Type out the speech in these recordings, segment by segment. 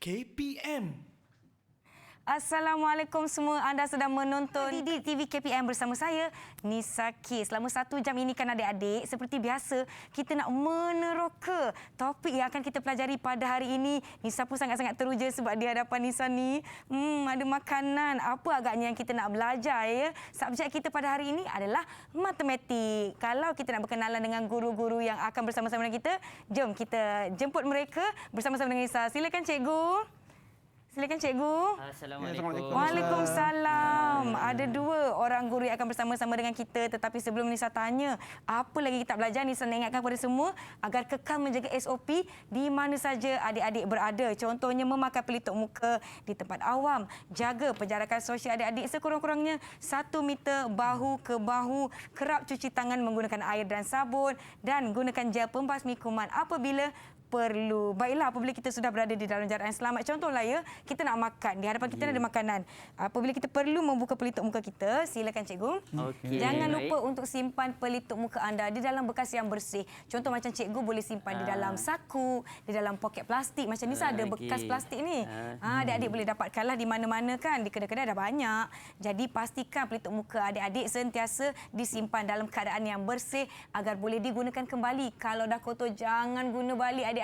KPM. Assalamualaikum semua. Anda sedang menonton di TV KPM bersama saya, Nisa K. Selama 1 jam ini kan adik-adik, seperti biasa, kita nak meneroka topik yang akan kita pelajari pada hari ini. Nisa pun sangat-sangat teruja sebab di hadapan Nisa ni, ada makanan. Apa agaknya yang kita nak belajar ya? Subjek kita pada hari ini adalah matematik. Kalau kita nak berkenalan dengan guru-guru yang akan bersama-sama dengan kita, jom kita jemput mereka bersama-sama dengan Nisa. Silakan cikgu. Silakan cikgu. Assalamualaikum. Waalaikumsalam. Ada 2 orang guru yang akan bersama-sama dengan kita. Tetapi sebelum Nisa tanya, apa lagi kita belajar, Nisa nak ingatkan kepada semua agar kekal menjaga SOP di mana saja adik-adik berada. Contohnya memakai pelitup muka di tempat awam. Jaga penjarakan sosial adik-adik sekurang-kurangnya 1 meter bahu ke bahu. Kerap cuci tangan menggunakan air dan sabun. Dan gunakan gel pembasmi kuman apabila perlu. Baiklah, apabila kita sudah berada di dalam jarak yang selamat. Contohlah ya, kita nak makan. Di hadapan kita ada makanan. Apabila kita perlu membuka pelitup muka kita, silakan cikgu. Jangan lupa untuk simpan pelitup muka anda di dalam bekas yang bersih. Contoh macam cikgu boleh simpan di dalam saku, di dalam poket plastik. Macam ni ada bekas plastik ni. Adik-adik boleh dapatkanlah di mana-mana kan. Di kedai-kedai dah banyak. Jadi pastikan pelitup muka adik-adik sentiasa disimpan dalam keadaan yang bersih agar boleh digunakan kembali. Kalau dah kotor, jangan guna balik adik-adik.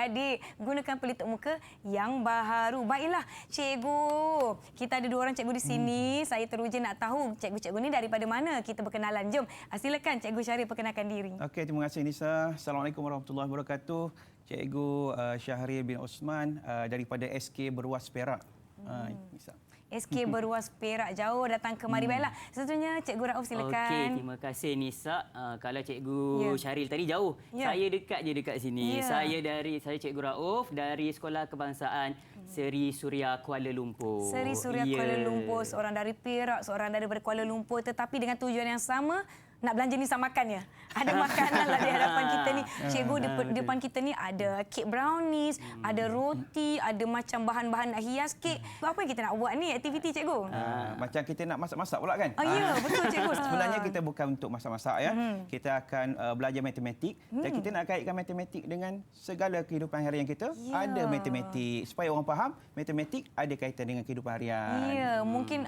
Gunakan pelitup muka yang baru. Baiklah, cikgu. Kita ada 2 orang cikgu di sini. Saya teruja nak tahu cikgu-cikgu ni daripada mana. Kita berkenalan. Jom, silakan Cikgu Syahrir perkenalkan diri. Okey, terima kasih Nisa. Assalamualaikum warahmatullahi wabarakatuh. Cikgu Syahrir bin Osman daripada SK Beruas Perak. Nisa. SK Beruas Perak, jauh datang kemari. Baiklah, seterusnya Cikgu Rauf silakan. Okey, terima kasih Nisa. Kalau Cikgu Syahril tadi jauh, saya dekat je dekat sini. Saya Cikgu Rauf dari Sekolah Kebangsaan Seri Suria Kuala Lumpur. Seri Suria Kuala Lumpur, seorang dari Perak, seorang daripada Kuala Lumpur, tetapi dengan tujuan yang sama. Nak belanja Nisa makan ya. Ada makanan lah di hadapan kita ni. Cikgu, depan kita ni ada kek brownies, ada roti, ada macam bahan-bahan nak hias kek. Apa yang kita nak buat ni, aktiviti cikgu? Macam kita nak masak-masak pula kan? Ya, betul cikgu. Sebenarnya kita bukan untuk masak-masak ya. Kita akan belajar matematik dan kita nak kaitkan matematik dengan segala kehidupan harian kita. Ada matematik supaya orang faham matematik ada kaitan dengan kehidupan harian. Ya, mungkin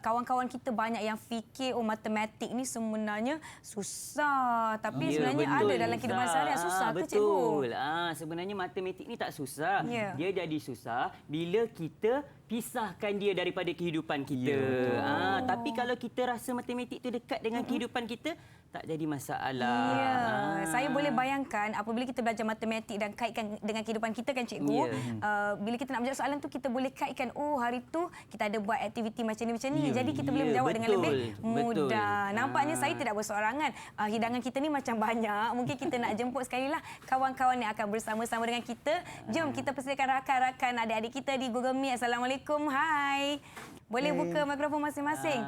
kawan-kawan kita banyak yang fikir matematik ni sebenarnya susah, tapi sebenarnya ada dalam kehidupan seharian. Susah ke cikgu? Betul. Sebenarnya matematik ni tak susah. Dia jadi susah bila kita pisahkan dia daripada kehidupan kita. Tapi kalau kita rasa matematik tu dekat dengan kehidupan kita, tak jadi masalah. Saya boleh bayangkan apabila kita belajar matematik dan kaitkan dengan kehidupan kita kan cikgu. Bila kita nak menjawab soalan tu, kita boleh kaitkan, hari tu kita ada buat aktiviti macam ni. Jadi kita boleh menjawab dengan lebih mudah. Nampaknya saya tidak bersorangan. Hidangan kita ni macam banyak. Mungkin kita nak jemput sekali lah kawan-kawan yang akan bersama-sama dengan kita. Jom kita persilakan rakan-rakan adik-adik kita di Google Meet. Assalamualaikum. Hai. Boleh buka mikrofon masing-masing.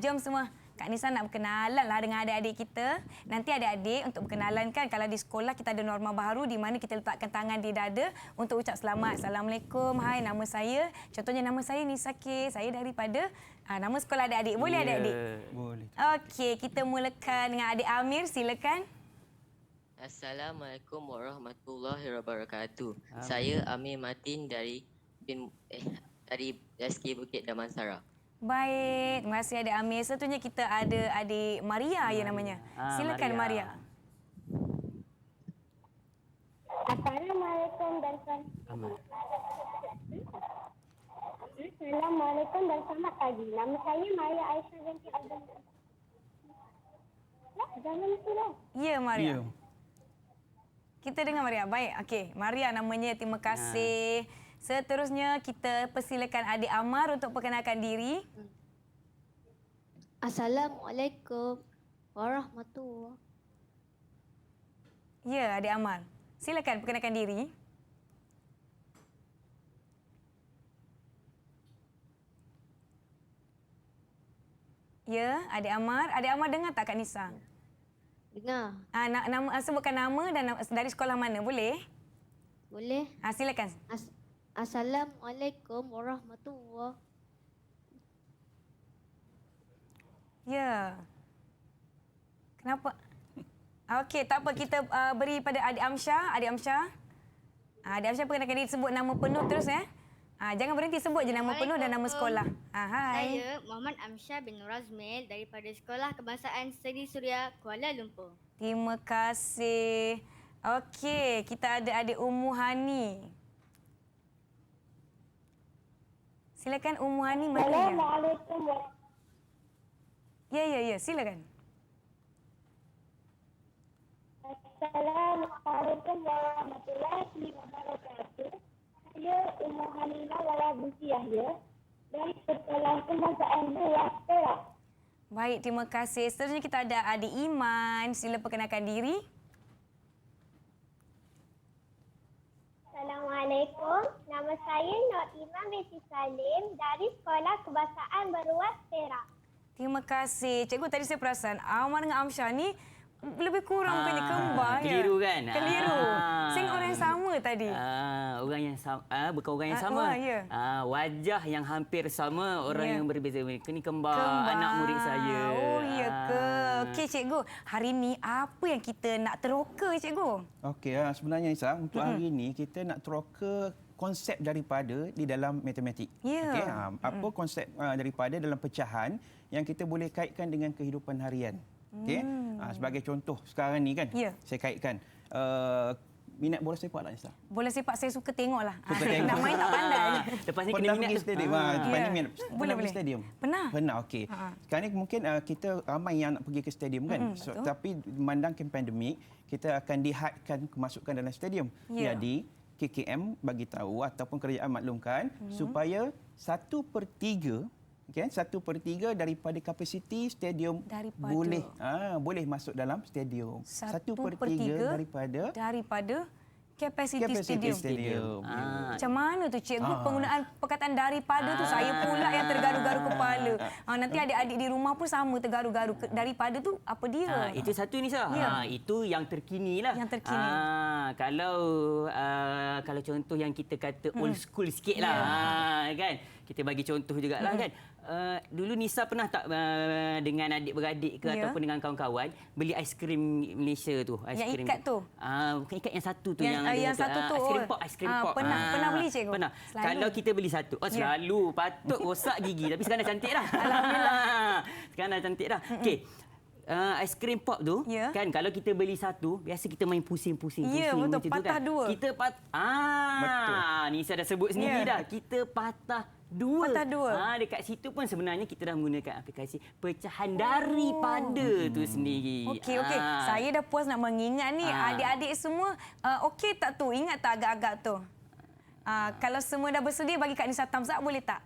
Jom semua. Kak Nisa nak berkenalan lah dengan adik-adik kita. Nanti adik-adik untuk berkenalan kan, kalau di sekolah kita ada norma baru di mana kita letakkan tangan di dada untuk ucap selamat. Assalamualaikum. Hai, nama saya. Contohnya nama saya Nisa K. Saya daripada nama sekolah adik-adik. Boleh adik-adik? Boleh. Okey, kita mulakan dengan adik Amir. Silakan. Assalamualaikum warahmatullahi wabarakatuh. Saya Amir Matin dari SK Bukit Damansara. Baik, terima kasih adik Amir. Seterusnya kita ada adik Maria ya namanya. Silakan Maria. Assalamualaikum dan Assalamualaikum dan selamat pagi. Nama saya Maria Aisyah binti Abdul. Jangan sudah. Ya, Maria. Kita dengar Maria. Baik, okey. Maria namanya, terima kasih. Seterusnya kita persilakan adik Amar untuk perkenalkan diri. Assalamualaikum warahmatullahi. Ya, adik Amar. Silakan perkenalkan diri. Ya, adik Amar. Adik Amar dengar tak Kak Nisa? Dengar. Sebutkan nama dan dari sekolah mana, boleh? Boleh. Silakan. Assalamualaikum warahmatullahi. Ya. Kenapa? Okey, tak apa. Kita beri pada adik Amsyah. Adik Amsyah. Adik Amsyah perkenalkan diri, sebut nama penuh terus ya. Jangan berhenti, sebut je nama penuh dan nama sekolah. Hai. Saya Muhammad Amsyah bin Nur Azmil daripada Sekolah Kebangsaan Seri Suria, Kuala Lumpur. Terima kasih. Okey, kita ada adik Ummu Hani. Silakan Ummu Hani. Assalamualaikum. Ya, silakan. Assalamualaikum warahmatullahi wabarakatuh. Saya Ummu Hanina Wala Binti Yahya dari Sekolah Kebangsaan Luas Perak. Baik, terima kasih. Seterusnya kita ada adik Iman. Sila perkenalkan diri. Assalamualaikum. Nama saya Nur Iman binti Salim dari Sekolah Kebangsaan Beruas Perak. Terima kasih. Cikgu, tadi saya perasan Amar dengan Amsyah ni lebih kurang bukannya kembar. Keliru kan? Keliru. Saya ingat orang yang sama tadi. Orang yang sama, bukan orang yang sama. Ya. Wajah yang hampir sama, orang yang berbeza. Mereka ni kembar, anak murid saya. Oh, ya ke? Okey, cikgu. Hari ni apa yang kita nak teroka, cikgu? Okey, sebenarnya Nisa, untuk hari ini kita nak teroka konsep daripada di dalam matematik. Ya. Okey, apa konsep daripada dalam pecahan yang kita boleh kaitkan dengan kehidupan harian. Okey, sebagai contoh sekarang ni kan, saya kaitkan minat bola sepak tak, Nisa? Bola sepak saya suka tengoklah. Suka tengok. Nak main tak pandai. Lepas ni Pernah kena minat. pergi stadium? Pernah pergi stadium? Pernah. Pernah, okey. Sekarang ni mungkin kita ramai yang nak pergi ke stadium kan. Tapi memandangkan pandemik, kita akan dihadkan kemasukan dalam stadium. Jadi, KKM bagi tahu ataupun kerajaan maklumkan supaya 1/3 1/3 daripada kapasiti stadium boleh masuk dalam stadium. 1/3 daripada kapasiti stadium. Ya. Macam mana tu, cikgu? Penggunaan perkataan daripada tu saya pula yang tergaru-garu kepala. Nanti adik-adik di rumah pun sama tergaru-garu. Daripada tu apa dia? Itu satu ni, Sah. Itu yang terkini lah. Yang terkini. Kalau contoh yang kita kata old school sikit lah. Kan? Kita bagi contoh jugalah kan. Dulu Nisa pernah tak dengan adik-beradik ke ataupun dengan kawan-kawan beli aiskrim Malaysia tu? Yang ikat tu? Bukan ikat, yang satu tu. Yang satu tu. Aiskrim pop. Pernah beli, cikgu? Pernah. Selalu. Kalau kita beli satu, selalu patut rosak gigi. Tapi sekarang dah cantik dah. Alhamdulillah. Sekarang dah cantik dah. Okey. Aiskrim pop tu kan, kalau kita beli satu, biasa kita main pusing-pusing. Ya, betul. Macam Patah tu, kan? dua. Kita betul. Nisa dah sebut sendiri dah. Kita patah dua. Dekat situ pun sebenarnya kita dah menggunakan aplikasi pecahan daripada tu sendiri. Okey. Saya dah puas nak mengingat ni. Adik-adik semua okey tak tu? Ingat tak agak-agak tu? Kalau semua dah bersedia, bagi Kak Nisa thumbs up boleh tak?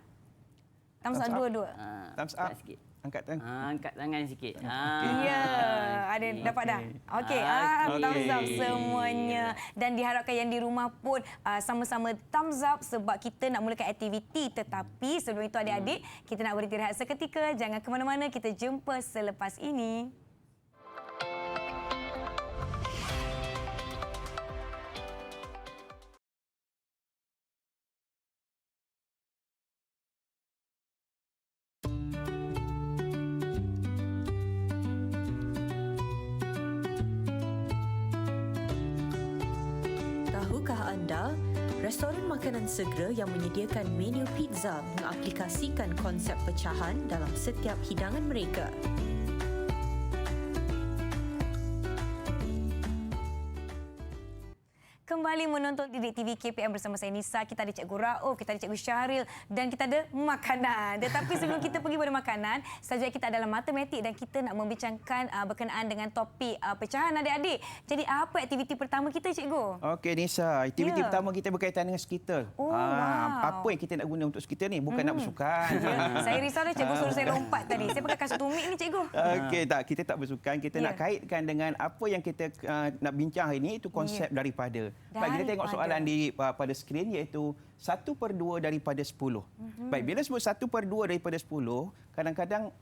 Thumbs up dua-dua. Thumbs up. Sikit. Angkat tangan. Angkat tangan sikit. Ya, ada dapat dah. Okey, thumbs up semuanya. Dan diharapkan yang di rumah pun sama-sama thumbs up sebab kita nak mulakan aktiviti. Tetapi sebelum itu adik-adik, kita nak berhenti rehat seketika. Jangan ke mana-mana, kita jumpa selepas ini. Tahukah anda, restoran makanan segera yang menyediakan menu pizza mengaplikasikan konsep pecahan dalam setiap hidangan mereka. Kembali menonton Didik TV KPM bersama saya Nisa. Kita ada Cikgu Rauf, kita ada Cikgu Syahril dan kita ada makanan. Tetapi sebelum kita pergi pada makanan, subjek kita adalah matematik dan kita nak membincangkan berkenaan dengan topik pecahan adik-adik. Jadi apa aktiviti pertama kita, Cikgu? Okey Nisa, aktiviti pertama kita berkaitan dengan skitter. Wow. Apa yang kita nak guna untuk skitter ni? Bukan nak bersukan. Saya risau dah Cikgu suruh saya lompat tadi. Saya pakai kasut tumit ni, Cikgu. Okey, kita tak bersukan. Kita nak kaitkan dengan apa yang kita nak bincang hari ini, itu konsep daripada. Baik, kita tengok soalan pada skrin iaitu 1/2 daripada 10. Baik, bila sebut 1/2 daripada 10, kadang-kadang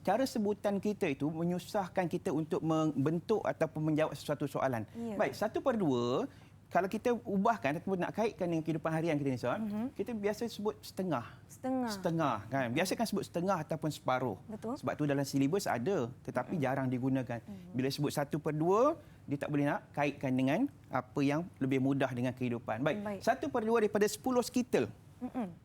cara sebutan kita itu menyusahkan kita untuk membentuk ataupun menjawab sesuatu soalan. Baik, 1/2 kalau kita ubahkan ataupun nak kaitkan dengan kehidupan harian kita ni, kita biasa sebut setengah. Setengah kan. Biasa kan sebut setengah ataupun separuh. Betul. Sebab tu dalam silibus ada tetapi jarang digunakan. Bila sebut 1/2, dia tak boleh nak kaitkan dengan apa yang lebih mudah dengan kehidupan. Baik. 1/2 daripada 10 skitter.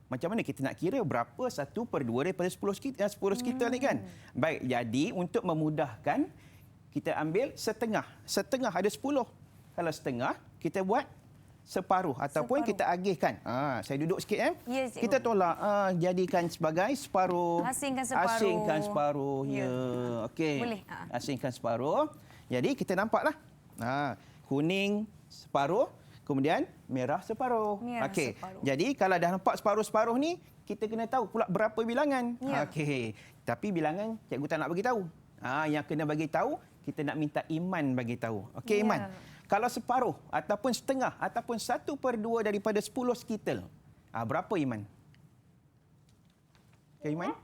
Macam mana kita nak kira berapa 1/2 daripada 10 sekitar ni kan? Baik, jadi untuk memudahkan, kita ambil setengah. Setengah ada 10. Kalau setengah, kita buat separuh ataupun kita agihkan. Saya duduk sikit Ya, cikgu. kita tolak jadikan sebagai separuh. Asingkan separuh. Asingkan separuh. Ya. Ya. Okey. Boleh. Asingkan separuh. Jadi kita nampaklah. Kuning separuh, kemudian merah separuh. Merah Okey. separuh. Jadi kalau dah nampak separuh-separuh ni, kita kena tahu pula berapa bilangan. Ya. Okey. Tapi bilangan cikgu tak nak bagi tahu. Yang kena bagi tahu, kita nak minta Iman bagi tahu. Okey, Ya. Iman. Kalau separuh ataupun setengah ataupun 1/2 daripada 10 sekitar, berapa Iman? Okey, Iman?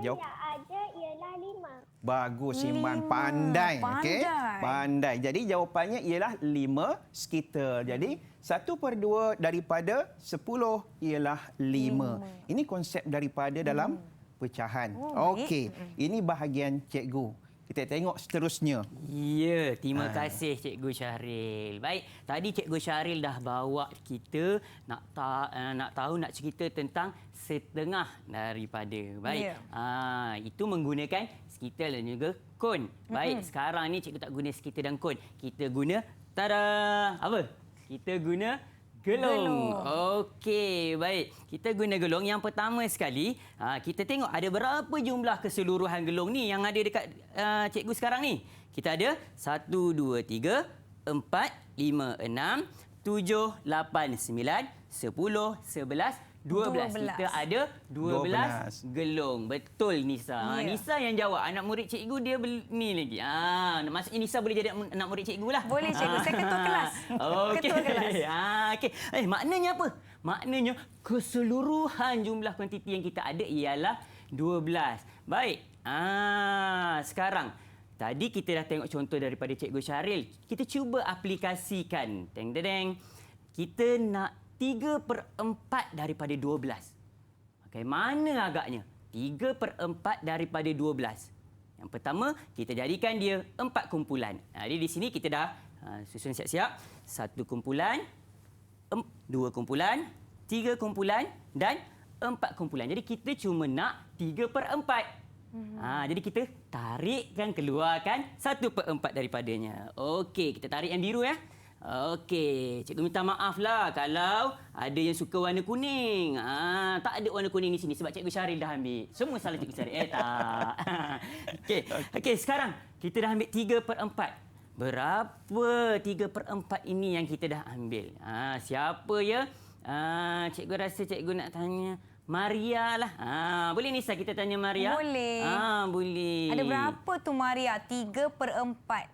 Jawab. Yang ada ialah 5. Bagus, Iman. 5. Pandai. Okey? Pandai. Pandai. Jadi jawapannya ialah 5 sekitar. Jadi 1/2 daripada 10 ialah 5. Ini konsep daripada dalam pecahan. Oh, Okey. Ini bahagian cikgu. Kita tengok seterusnya. Ya, terima kasih Cikgu Syahril. Baik, tadi Cikgu Syahril dah bawa kita nak tahu, nak cerita tentang setengah daripada. Baik, Ya. Itu menggunakan sekitar dan juga kon. Baik, sekarang ni Cikgu tak guna sekitar dan kon. Kita guna, apa? Kita guna gelong. Okey, baik. Kita guna gelong. Yang pertama sekali, kita tengok ada berapa jumlah keseluruhan gelong ni yang ada dekat cikgu sekarang ni. Kita ada 1, 2, 3, 4, 5, 6, 7, 8, 9, 10, 11, 12. Kita ada 12 gelong. Betul, Nisa. Ya. Nisa yang jawab. Anak murid cikgu dia ni lagi. Maksudnya Nisa boleh jadi anak murid cikgu lah. Boleh, cikgu. Saya ketua kelas. Okey. Ketua kelas. Okey. Maknanya apa? Maknanya keseluruhan jumlah kuantiti yang kita ada ialah 12. Baik. Sekarang tadi kita dah tengok contoh daripada Cikgu Syahril. Kita cuba aplikasikan. Teng-teng. Kita nak 3/4 daripada 12. Okey, mana agaknya? 3/4 daripada 12. Yang pertama, kita jadikan dia 4 kumpulan. Jadi di sini kita dah susun siap-siap. 1 kumpulan, 2 kumpulan, 3 kumpulan dan 4 kumpulan. Jadi kita cuma nak 3/4. Jadi kita tarikkan, keluarkan 1/4 daripadanya. Okey, kita tarik yang biru ya. Okey, cikgu minta maaflah kalau ada yang suka warna kuning. Tak ada warna kuning di sini sebab Cikgu Syahril dah ambil. Semua salah Cikgu Syahril. Tak. Okey, sekarang kita dah ambil 3/4. Berapa 3/4 ini yang kita dah ambil? Siapa ya? Cikgu rasa cikgu nak tanya Maria lah. Boleh Nisa kita tanya Maria? Boleh. Boleh. Ada berapa tu Maria? 3/4.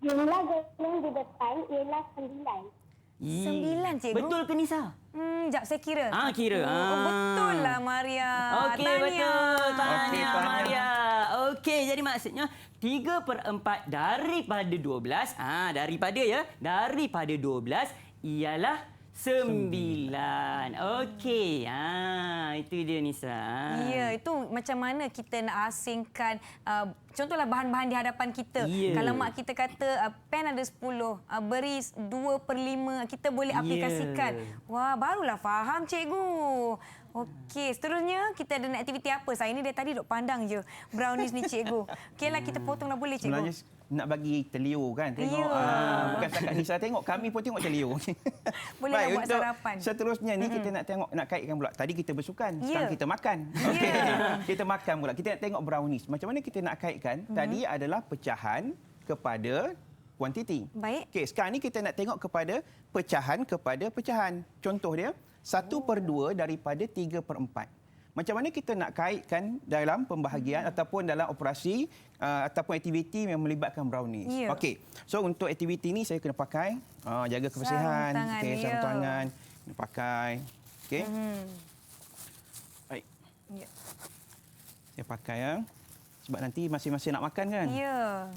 Jumlah gelong di depan ialah 9. 9, cikgu. Betul ke Nisa? Sekejap saya kira. Kira. Betul lah Maria. Okey, Tahniah. betul. Tahniah Okey, Maria. Okey, jadi maksudnya 3/4 daripada 12. Daripada 12 ialah 9. Okey. Itu dia Nisa. Ya, itu macam mana kita nak asingkan contohlah bahan-bahan di hadapan kita. Ya. Kalau mak kita kata pen ada 10, beri 2/5, kita boleh aplikasikan. Wah, barulah faham cikgu. Okey, seterusnya kita ada aktiviti apa? Saya ni dari tadi duk pandang je brownies ni cikgu. Okeylah kita potonglah boleh cikgu. Sebenarnya nak bagi terliur kan. Tengok. Ya. Bukan setakat Nisa tengok, kami pun tengok terliur. Bolehlah Baik, buat untuk sarapan. seterusnya ni kita nak tengok, nak kaitkan pula. Tadi kita bersukan, sekarang Ya. kita makan. Okey. Kita makan pula. Kita nak tengok brownies. Macam mana kita nak kaitkan? Tadi adalah pecahan kepada kuantiti. Baik. Okey, sekarang ni kita nak tengok kepada pecahan kepada pecahan. Contoh dia 1/2 daripada 3/4. Macam mana kita nak kaitkan dalam pembahagian ataupun dalam operasi ataupun aktiviti yang melibatkan brownies. Ya. Okey. So untuk aktiviti ni saya kena pakai jaga kebersihan. Sarung tangan, Okey, sarung ya. tangan. Kena pakai. Okey. Baik. Ya. Saya pakai ya. Sebab nanti masing-masing nak makan kan? Ya.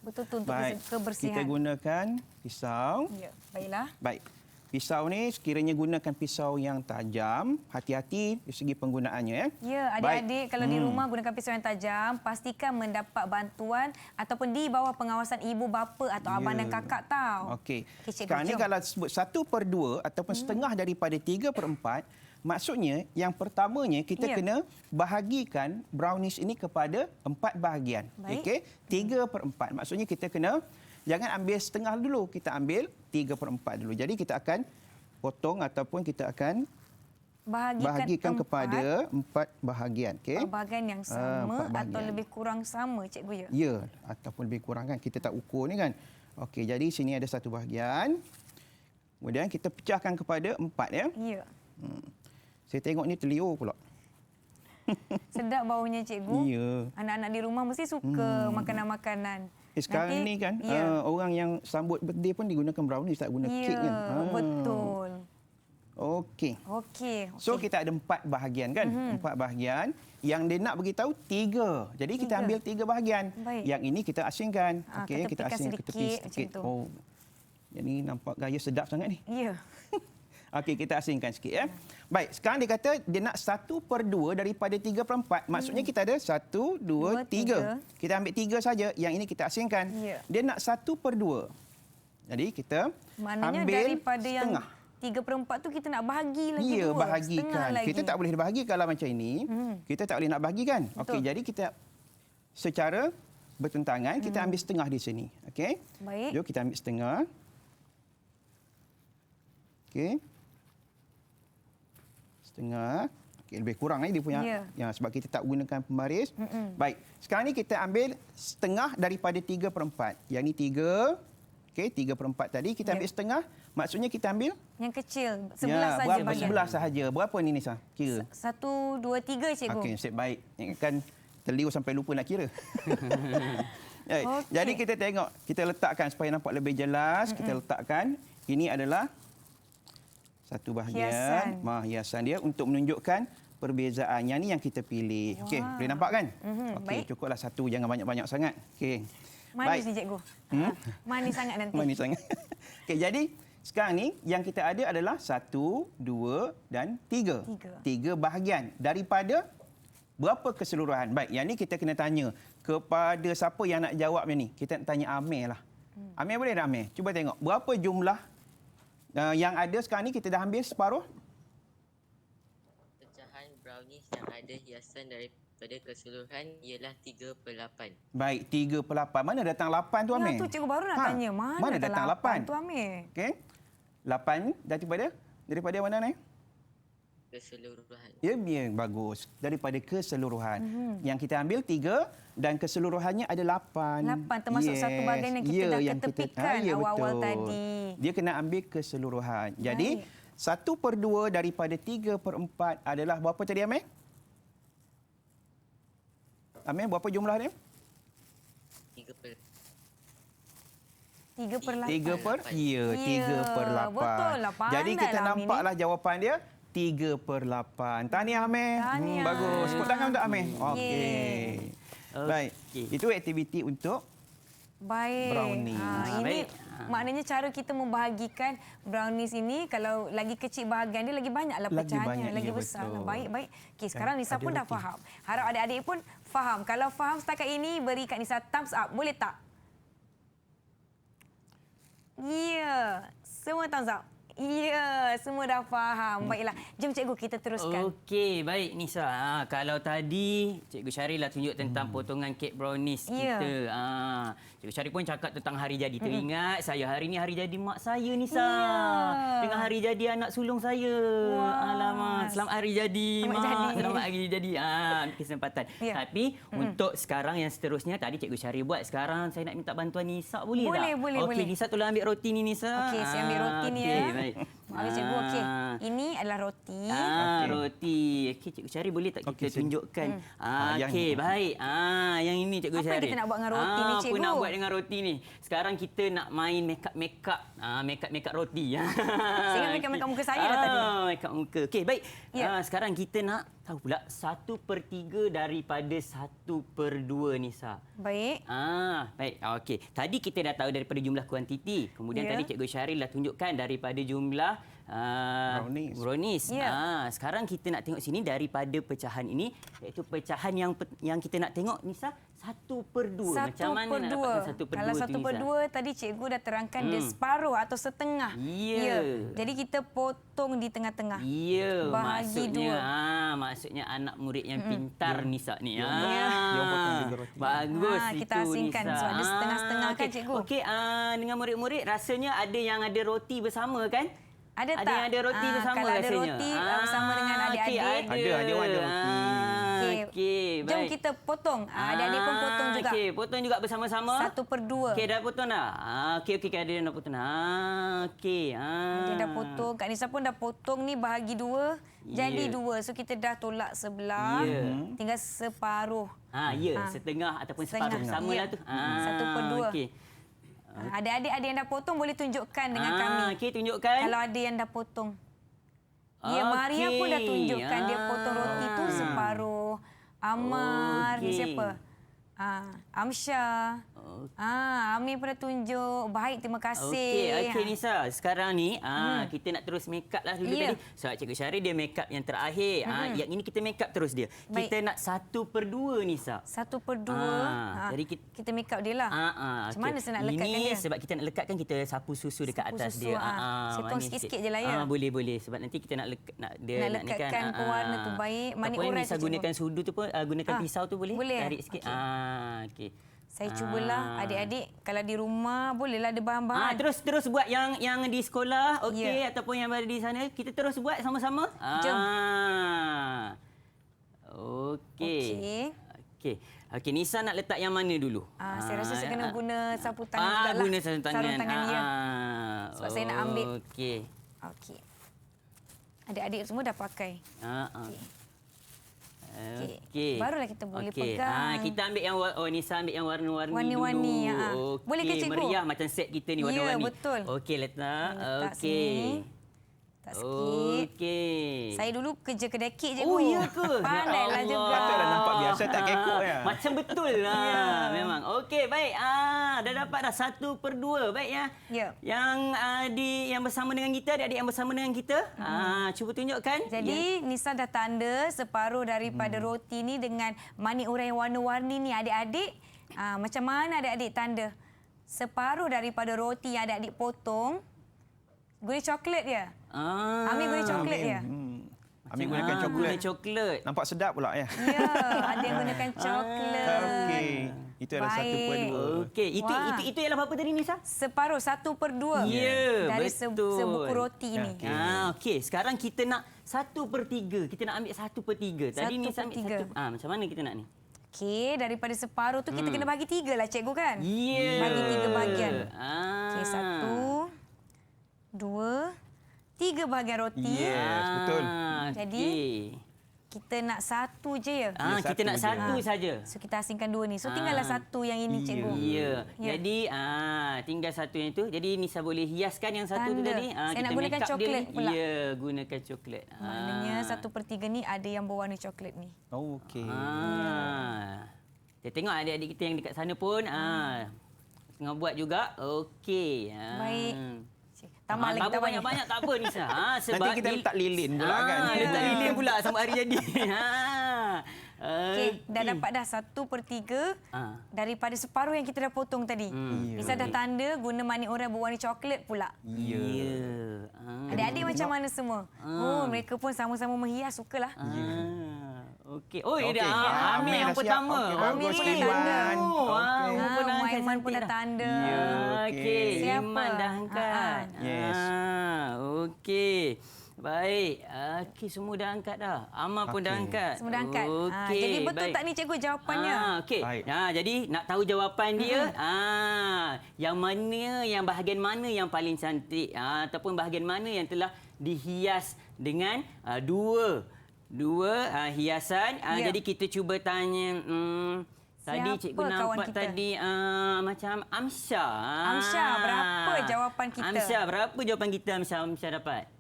Betul tu untuk Baik. kebersihan. Kita gunakan pisau. Ya, baiklah. Baik. pisau ni sekiranya gunakan pisau yang tajam, hati-hati dari segi penggunaannya. Ya, adik-adik kalau di rumah gunakan pisau yang tajam, pastikan mendapat bantuan ataupun di bawah pengawasan ibu bapa atau abang dan kakak tau. Okey. Cikgu, Sekarang ni jom. kalau sebut 1/2 ataupun setengah daripada 3/4, maksudnya yang pertamanya kita Ya. kena bahagikan brownies ini kepada 4 bahagian. Baik. Okey, 3/4. Maksudnya kita kena jangan ambil setengah dulu, kita ambil 3/4 dulu. Jadi kita akan potong ataupun kita akan bahagikan kepada 4 bahagian. Okey. bahagian yang sama 4 bahagian. atau lebih kurang sama, cikgu ya. Ya, ataupun lebih kurang kan. Kita tak ukur ni kan. Okey, jadi sini ada 1 bahagian. Kemudian kita pecahkan kepada 4 ya. Ya. Saya tengok ni terliur pula. Sedap baunya, cikgu. Ya. Anak-anak di rumah mesti suka makanan-makanan. Sekarang Nanti- ni kan ya. orang yang sambut birthday pun digunakan brownies, tak guna Ya, kek kan. betul. Okey. Okey. So kita ada 4 bahagian kan? 4 bahagian. Yang dia nak beritahu 3. Jadi kita 3. ambil 3 bahagian. Baik. Yang ini kita asingkan. Okey, kita ketepikan asing ke tepi sedikit macam sikit. tu. Oh. Yang ni nampak gaya sedap sangat ni. Ya. Okey, kita asingkan sikit ya. Baik, sekarang dia kata dia nak 1/2 daripada 3/4. Maksudnya kita ada 1, 2, 3. Kita ambil 3 saja. Yang ini kita asingkan. Ya. Dia nak 1/2. Jadi kita Maknanya ambil daripada setengah. yang 3/4 tu kita nak bahagi lagi Ya, dua. Setengah bahagikan. lagi. Kita tak boleh bahagi kalau macam ini. Kita tak boleh nak bahagikan. Okey, jadi kita secara bertentangan kita ambil setengah di sini. Okey. Baik. Jom kita ambil setengah. Okey. Setengah. Okey, lebih kurang dia punya. Ya. Ya, sebab kita tak gunakan pembaris. Baik. Sekarang ni kita ambil setengah daripada 3/4. Yang ni 3. Okey, 3/4 tadi kita ambil setengah. Maksudnya kita ambil Yang kecil. Sebelah saja berapa? bagian. Sebelah sahaja. Berapa ni Nisa? Kira. 1, 2, 3, cikgu. Okey, nasib baik. Ini kan terliur sampai lupa nak kira. Baik. Okey. Jadi kita tengok, kita letakkan supaya nampak lebih jelas. Kita letakkan, ini adalah satu bahagian. Hiasan dia untuk menunjukkan perbezaan. Yang ni yang kita pilih. Okey, boleh nampak kan? Okey, baik. cukuplah satu, jangan banyak-banyak sangat. Okey. Manis ni, cikgu. Manis sangat nanti. Manis sangat. Okey, jadi sekarang ni yang kita ada adalah 1, 2 dan 3. 3 bahagian daripada berapa keseluruhan. Baik, yang ni kita kena tanya kepada siapa yang nak jawabnya ni. Kita nak tanya Amir lah. Amir boleh tak Amir? Cuba tengok berapa jumlah yang ada sekarang ni kita dah ambil separuh. Pecahan brownies yang ada hiasan daripada keseluruhan ialah 3/8. Baik, 3/8. Mana datang 8 tu Amir? Ya, tu cikgu baru nak tanya. Mana datang 8? tu, Amir? Okey. 8 daripada mana ni? Keseluruhan. Ya, bagus. Daripada keseluruhan. Yang kita ambil 3 dan keseluruhannya ada 8. 8 termasuk satu bahagian yang kita dah ketepikan awal-awal betul. tadi. Dia kena ambil keseluruhan. Jadi 1/2 daripada 3/4 adalah berapa tadi Amir? Amir, berapa jumlah dia? 3/8. 3/8. Ya, 3/8. betul lah, pandai Jadi kita lah Amir ni. nampaklah jawapan dia 3/8. Tahniah Amir. Tahniah. Bagus. Tepuk tangan untuk Amir. Okey. Yeay. Baik. Itu aktiviti untuk Baik. Brownies. Ini Baik. maknanya cara kita membahagikan brownies ini, kalau lagi kecil bahagian dia, lagi banyaklah Lagi pecahannya, banyak, lagi ya, besar. betul. Baik, baik. Okey, sekarang Nisa ada pun dah roti. faham. Harap adik-adik pun faham. Kalau faham setakat ini, beri kat Nisa thumbs up. Boleh tak? Ya. Semua thumbs up. Ya, semua dah faham. Baiklah, jom cikgu kita teruskan. Okey, baik Nisa. Kalau tadi Cikgu Syaril dah tunjuk tentang potongan kek brownies Ya. kita. Cikgu Syaril pun cakap tentang hari jadi. Teringat saya hari ni hari jadi mak saya Nisa. Ya. Dengan hari jadi anak sulung saya. Wah. Alamak, selamat hari jadi Selamat mak. jadi. Selamat hari jadi. Kesempatan. Ya. Tapi untuk sekarang yang seterusnya tadi Cikgu Syaril buat, sekarang saya nak minta bantuan Nisa boleh tak? Boleh, boleh, Okey, boleh. Nisa tolong ambil roti ni Nisa. Okey, saya ambil roti ni, okey, ya. Baik. Maaf cikgu, okey. Ini adalah roti. Okey. Roti. Okey, Cikgu Syaril boleh tak kita Okey, sini. tunjukkan? yang Okey, ni. baik. Yang ini Cikgu Apa yang Syaril. kita nak buat dengan roti ni, Apa cikgu? nak buat dengan roti ni? Sekarang kita nak main make-up. Make-up roti. Saya ingat make-up muka saya dah tadi. Make-up muka. Okey, baik. Ya. Sekarang kita nak tahu pula 1/3 daripada 1/2 Nisa. Baik. Baik. Okey. Tadi kita dah tahu daripada jumlah kuantiti. Kemudian Ya. tadi Cikgu Syaril dah tunjukkan daripada jumlah adalah brownies. Ya. Sekarang kita nak tengok sini daripada pecahan ini, iaitu pecahan yang kita nak tengok Nisa 1/2. Macam mana nak dapatkan 1/2 Kalau tu, 1/2 tadi cikgu dah terangkan dia separuh atau setengah. Ya. Jadi kita potong di tengah-tengah. Ya, Bahagi maksudnya dua. maksudnya anak murid yang pintar Nisa ni. Dia potong juga roti. Bagus itu kita asingkan Nisa. sebab dia setengah-setengah kan, okey. cikgu? Okey, dengan murid-murid rasanya ada yang ada roti bersama kan? Ada tak? Yang ada roti bersama kalau ada rasanya. roti bersama dengan adik-adik. Okey, Ada roti. Okey, Jom baik. kita potong. Adik-adik pun potong juga. Okey, potong juga bersama-sama. 1/2. Okey, dah potong dah? Okey, ada yang dah potong dah. Okey. Dia dah potong. Kak Nisa pun dah potong ni bahagi 2. Jadi Ya. 2. So kita dah tolak sebelah. Ya. Tinggal separuh. Setengah ataupun Setengah. separuh samalah Ya. tu. 1/2. Okey. Adik-adik ada yang dah potong boleh tunjukkan dengan kami. Okey, tunjukkan. Kalau ada yang dah potong. Ya, Maria pun dah tunjukkan dia potong roti tu separuh. Amar, ni Okey. siapa? Amsyah. Amir pun dah tunjuk. Baik, terima kasih. Okey Nisa. Sekarang ni kita nak terus make up lah dulu Ya. tadi. Sebab Cikgu Syahrir dia make up yang terakhir. Yang ini kita make up terus dia. Baik. Kita nak 1/2 Nisa. 1/2. Jadi kita make up dia lah. Macam mana saya nak lekatkan ini dia? sebab kita nak lekatkan, kita sapu susu dekat Sapu atas susu, dia. Saya tong manis sikit-sikit je lah ya. Boleh. Sebab nanti kita nak dia Nak ni kan. lekatkan pewarna tu baik. Manik Ataupun urai Nisa tu, cikgu. gunakan sudu tu pun, gunakan pisau tu boleh? Boleh. Tarik sikit. Okey. Saya cubalah adik-adik kalau di rumah bolehlah ada bahan-bahan. Terus buat yang di sekolah, okey, Ya. ataupun yang berada di sana, kita terus buat sama-sama. Jom. Okey. Okey, Nisa nak letak yang mana dulu? Saya rasa saya kena guna sapu tangan juga lah. Guna sarung tangan. Sarung tangan ya. Sebab saya nak ambil. Okey. Okey. Adik-adik semua dah pakai. Okey. Barulah kita boleh pegang. Kita ambil yang Nisa ambil yang warna-warni Warni-warni, dulu. Boleh ke, cikgu? Meriah macam set kita ni warna-warni. Ya, betul. Okey, letak. Letak Okey. sini. Tak sikit. Okey. Saya dulu kerja kedai kek, cikgu. Oh, ya ke? Pandailah Ya juga. Allah. Patutlah nampak biasa tak kekok ya. Macam betul lah. Memang. Okey, baik. Dah dapat dah 1/2. Baik ya. Ya. Yang bersama dengan kita, adik-adik yang bersama dengan kita. Cuba tunjukkan. Jadi Nisa dah tanda separuh daripada roti ni dengan manik urai yang warna-warni ni adik-adik. Macam mana adik-adik tanda? Separuh daripada roti yang adik-adik potong. Guna coklat dia. Amir guna coklat dia. Ambil gunakan coklat. Guna coklat. Nampak sedap pula ya. Ya, ada yang gunakan coklat. Okey. Itu adalah Baik. 1/2. Okey, Wah. itu ialah berapa tadi Nisa? Separuh, 1/2. Ya, Dari betul. sebuku roti ini. Okey. Okey, sekarang kita nak 1/3. Kita nak ambil 1/3. Tadi Nisa ambil 1/3. 1. Macam mana kita nak ni? Okey, daripada separuh tu kita kena bagi 3 lah cikgu kan? Ya. Bagi 3 bahagian. Okey, Okey, 1, 2, 3 bahagian roti. Yes, betul. Jadi, kita nak 1 je ya? Kita nak satu 1 je. saja. So, kita asingkan 2 ni. So, tinggallah 1 yang ini cikgu. Ya. Ya. Jadi tinggal 1 yang itu. Jadi Nisa boleh hiaskan yang 1 tu Tanda. tadi. Saya Kita nak gunakan make up coklat dia. pula. Ya, gunakan coklat. Maknanya 1/3 ni ada yang berwarna coklat ni. Oh, okey. Kita tengok adik-adik kita yang dekat sana pun tengah buat juga. Okey. Baik. Tambah lagi, tak apa tambah banyak-banyak tak apa Nisa. Sebab Nanti kita letak lilin pula kan. Letak lilin pula sampai hari jadi. Okey, dah dapat dah 1/3 daripada separuh yang kita dah potong tadi. Nisa dah tanda guna manik urai berwarna coklat pula. Ya. Adik-adik macam mana semua? Oh, mereka pun sama-sama menghias, sukalah. Okey. Oh, Okey. dah. Amir Amir yang dah siap. pertama. Okey, bagus, Amir pun dah Iman. tanda. Okey. Iman pun dah tanda. Ya. Okey. Siapa? Iman dah angkat. Yes. Okey. Baik. Okey, semua dah angkat dah. Amar pun dah Okey. angkat. Semua dah angkat. Okey. Jadi betul baik. tak ni cikgu jawapannya? Okey. Baik. Jadi nak tahu jawapan dia, yang mana, yang bahagian mana yang paling cantik, ataupun bahagian mana yang telah dihias dengan dua hiasan. Ya. Jadi kita cuba tanya tadi Siapa cikgu kawan nampak kita? tadi macam Amsyah. Amsyah, berapa jawapan kita? Amsyah, berapa jawapan kita Amsyah dapat?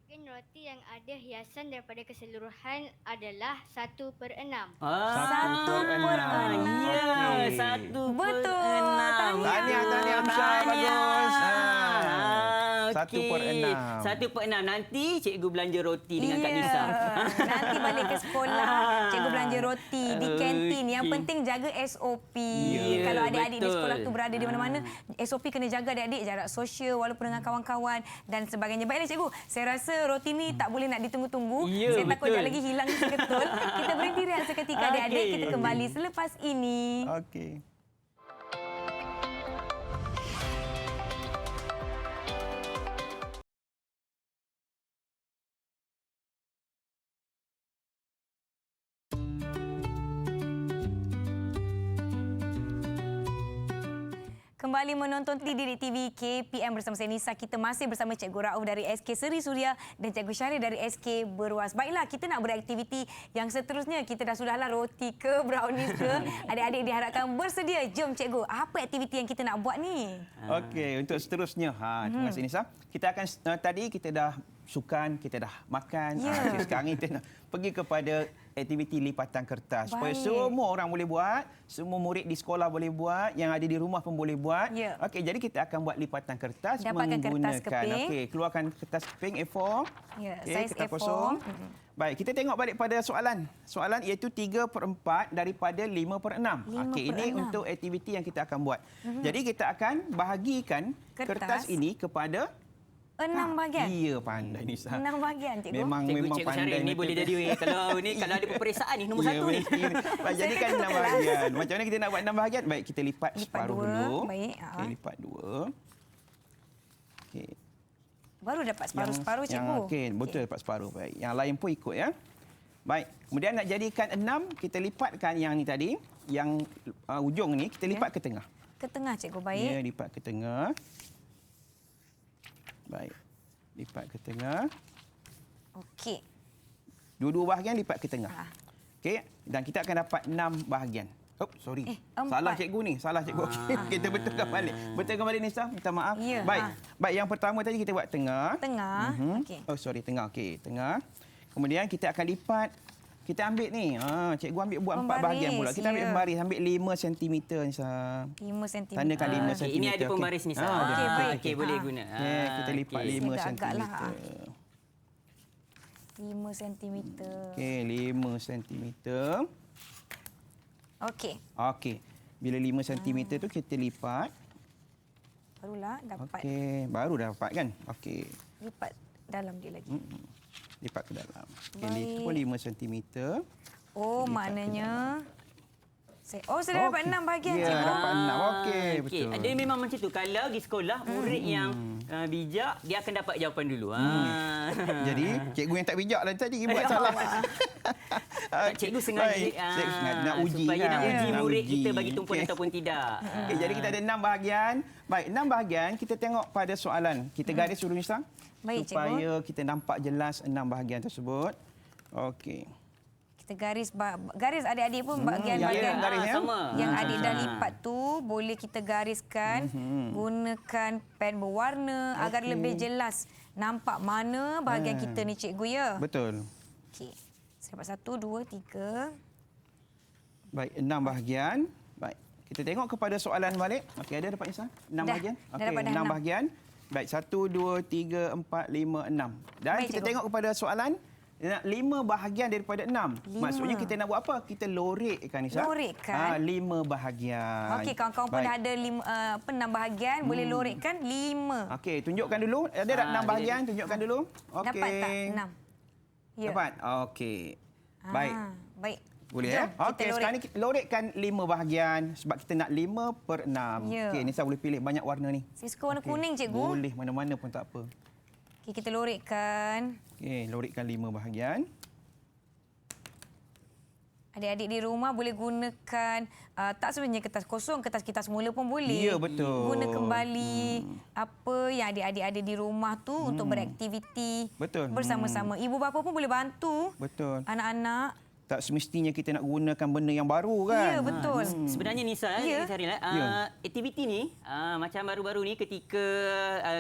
Mungkin roti yang ada hiasan daripada keseluruhan adalah 1/6. 1/6. Ya, Okey. 1/6. Betul. Tahniah. Tahniah Amsyah, bagus. Okey. 1/6. 1/6. Nanti cikgu belanja roti dengan Kak Nisa. Nanti balik ke sekolah, cikgu belanja roti di kantin. Yang Okey. penting jaga SOP. Ya, Kalau adik-adik di betul. sekolah tu berada di mana-mana, SOP kena jaga adik-adik, jarak sosial walaupun dengan kawan-kawan dan sebagainya. Baiklah cikgu, saya rasa roti ni tak boleh nak ditunggu-tunggu. Ya, Saya takut betul. sekejap lagi hilang seketul. Kita berhenti rehat seketika adik-adik. Okey. Kita kembali selepas ini. Okey. Kembali menonton Didik TV KPM bersama saya Nisa. Kita masih bersama Cikgu Rauf dari SK Seri Suria dan Cikgu Syarif dari SK Berwas. Baiklah, kita nak beraktiviti yang seterusnya. Kita dah sudahlah roti ke, brownies ke. Adik-adik diharapkan bersedia. Jom Cikgu, apa aktiviti yang kita nak buat ni? Okey, untuk seterusnya. Terima kasih Nisa. Kita akan tadi kita dah sukan, kita dah makan. Ya. Sekarang kita nak pergi kepada aktiviti lipatan kertas. Supaya Baik. semua orang boleh buat, semua murid di sekolah boleh buat, yang ada di rumah pun boleh buat. Ya. Okey, jadi kita akan buat lipatan kertas Dapatkan kertas menggunakan keping. okey, keluarkan kertas keping A4. Ya, Okey, saiz kertas A4. kosong. Baik, kita tengok balik pada soalan. Soalan iaitu 3/4 daripada 5/6. Okey, ini 5/6. untuk aktiviti yang kita akan buat. Jadi kita akan bahagikan kertas Kertas. ini kepada 6 bahagian. Iya, pandai Nisa. 6 bahagian, Cikgu. Memang Cikgu pandai. Syarif ni boleh jadi kalau ada peperiksaan ni nombor 1 ni. Baik, jadi kan 6 bahagian. Macam mana kita nak buat 6 bahagian? Baik, kita lipat separuh dua. dulu. Baik, Okey, lipat 2. Okey. Baru dapat separuh-separuh, Cikgu. Okey, betul dapat separuh. Baik. Yang lain pun ikut ya. Baik. Kemudian nak jadikan 6, kita lipatkan yang ni tadi, yang ujung ni kita lipat ke tengah. Ke tengah, Cikgu. Baik. Ya, lipat ke tengah. Baik. Lipat ke tengah. Okey. Dua-dua bahagian lipat ke tengah. Okey, dan kita akan dapat 6 bahagian. Oh, sorry. 4. Salah cikgu ni. Salah cikgu. Okey, kita betulkan balik. Betulkan balik Nisa. Minta maaf. Ya. Baik. Baik, yang pertama tadi kita buat tengah. Tengah. Okey. Oh, sorry, tengah. Okey, tengah. Kemudian kita akan lipat. Kita ambil ni. Cikgu ambil buat 4 Pembaris, bahagian pula. Kita ambil ya. pembaris. Ambil 5 cm Nisa. 5 cm. Tandakan 5 cm. Ini ada pembaris ni. Okey, baik. Okey, boleh guna. Okey, kita lipat 5 Saya cm. agak-agak lah. 5 cm. Okey, 5 cm. Okey. Okey. Bila 5 cm tu kita lipat. Barulah dapat. Okey, baru dapat kan? Okey. Lipat dalam dia lagi. Lipat ke dalam. Okey, Baik. itu pun 5 cm. Oh, maknanya... saya dah dapat 6 bahagian, Ya, Cikgu. dapat 6. Okey, Okey, betul. ada memang macam tu. Kalau di sekolah, murid yang bijak, dia akan dapat jawapan dulu. Jadi, cikgu yang tak bijak lah tadi buat salah. Cikgu sengaja Baik. Cikgu sengaja nak uji supaya kan? nak uji Nak murid uji. kita bagi tumpuan Okey. ataupun tidak. Okey, jadi kita ada 6 bahagian. Baik, 6 bahagian kita tengok pada soalan. Kita garis dulu Nisa. Baik, Cikgu. Supaya kita nampak jelas 6 bahagian tersebut. Okey. Kita garis adik-adik pun bahagian-bahagian ya, garis, ya. Sama. yang adik dah lipat tu boleh kita gariskan gunakan pen berwarna agar lebih jelas nampak mana bahagian kita ni, Cikgu, ya. Betul. Okey. Saya dapat 1, 2, 3. Baik, 6 bahagian. Baik. Kita tengok kepada soalan balik. Okey, ada dapat Nisa? 6 Dah. bahagian? Dah Okey, dapat dah 6 6. bahagian. Baik, 1, 2, 3, 4, 5, 6. Dan Baik, kita Cikgu. tengok kepada soalan. 5 bahagian daripada 6. 5. Maksudnya kita nak buat apa? Kita lorekkan Nisa. Lorekkan? 5 bahagian. Okey, kawan-kawan pun Baik. dah ada 6 bahagian, boleh lorekkan 5. Okey, tunjukkan dulu. Ada tak 6 bahagian? Tunjukkan dulu. Okey. Dapat tak 6? Ya. Dapat? Okey. Baik. Baik. Boleh Jom, ya? kita Okey, lorek. sekarang ni kita lorekkan 5 bahagian sebab kita nak 5/6. Ya. Okey, Nisa boleh pilih banyak warna ni. Saya suka warna Okey, kuning, Cikgu. Boleh mana-mana pun tak apa. Okey, kita lorekkan. Okey, lorekkan 5 bahagian. Adik-adik di rumah boleh gunakan tak sebenarnya kertas kosong, kertas kita semula pun boleh. Ya, betul. Guna kembali apa yang adik-adik ada di rumah tu untuk beraktiviti Betul. bersama-sama. Ibu bapa pun boleh bantu Betul. anak-anak. Tak semestinya kita nak gunakan benda yang baru kan? Ya, betul. Sebenarnya Nisa, Ya. Syaril, Ya. aktiviti ni macam baru-baru ni ketika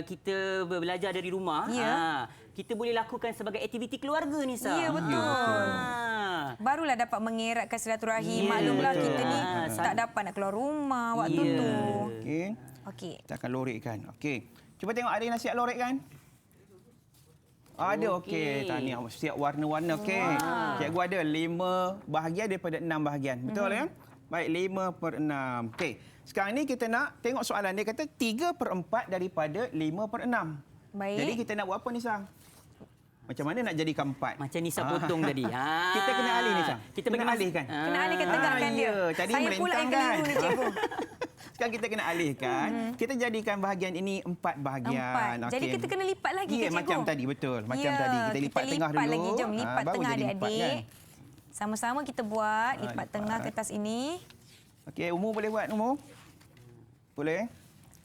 kita belajar dari rumah, Ya. kita boleh lakukan sebagai aktiviti keluarga Nisa. Ya, betul. Barulah dapat mengeratkan silaturahim. Ya, Maklumlah betul. kita ni Ah, tak dapat nak keluar rumah waktu Ya. tu. Okey. Okey. Kita akan lorekkan. Okey. Cuba tengok ada yang dah siap lorekkan? Ada, okey. Tahniah. Siap warna-warna, okey. Cikgu ada 5 bahagian daripada 6 bahagian. Betul ya? Baik, 5/6. Okey. Sekarang ni kita nak tengok soalan. Dia kata 3/4 daripada 5/6. Baik. Jadi kita nak buat apa, Nisa? Macam mana nak jadikan 4? Macam Nisa potong tadi. Kita kena alih, Nisa. Kita kena bagi alihkan. Kena alihkan, tegakkan dia. Ya, tadi Saya pula yang melintang keliru ni, cikgu. Sekarang kita kena alihkan. Kita jadikan bahagian ini 4 bahagian. 4. Jadi Okey. kita kena lipat lagi ke, Ya, cikgu? macam tadi, betul. Macam Ya, tadi. Kita lipat tengah dulu. lagi. Jom, lipat baru tengah jadi empat, adik-adik. kan? Sama-sama kita buat lipat lipat. tengah kertas ini. Okey, Umur boleh buat, Umur? Boleh?